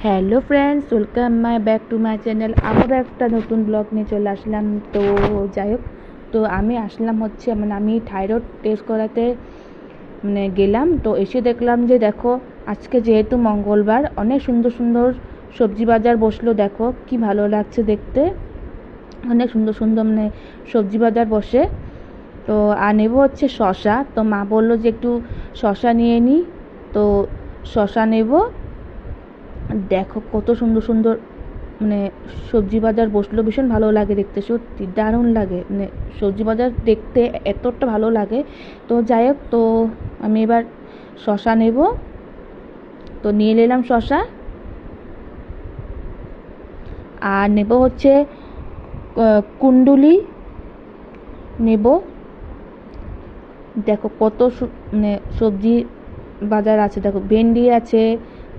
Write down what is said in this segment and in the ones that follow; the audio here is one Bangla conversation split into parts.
Hello friends, welcome my back to my channel. আবারও একটা নতুন ব্লগ নিয়ে চলে আসলাম। তো যাই হোক, তো আমি আসলাম হচ্ছে আমি থাইরয়েড টেস্ট করাতে গেলাম। তো এসে দেখলাম যে দেখো, আজকে যেহেতু মঙ্গলবার, অনেক সুন্দর সুন্দর সবজি বাজার বসলো। দেখো কি ভালো লাগছে দেখতে, অনেক সুন্দর সুন্দর সবজি বাজার বসে। তো আর নেবো হচ্ছে শশা। তো মা বললো যে একটু শশা নিয়ে নিই, তো শশা নেব। দেখো কত সুন্দর সুন্দর সবজি বাজার বসলো, ভীষণ ভালো লাগে দেখতে, সত্যি দারুণ লাগে। সবজি বাজার দেখতে এতটা ভালো লাগে। তো যাই হোক, তো আমি এবার শশা নেব। তো নিয়ে নিলাম শশা। আর নেব হচ্ছে কুণ্ডুলি নেব। দেখো কত সবজি বাজার আছে। দেখো ভেন্ডি আছে,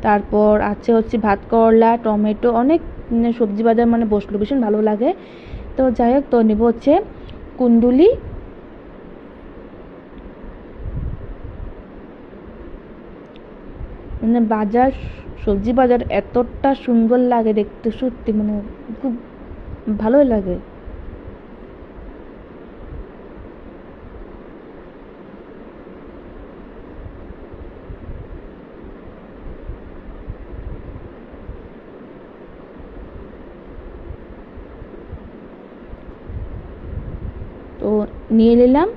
তারপর আছে হচ্ছে ভাত করলা, টমেটো, অনেক সবজি বাজার বসলো, ভীষণ ভালো লাগে। তো যাই হোক, তো নেব হচ্ছে কুন্দুলি। বাজার, সবজি বাজার এতটা সুন্দর লাগে দেখতে, সত্যি খুব ভালোই লাগে। তো নিয়ে নিলাম।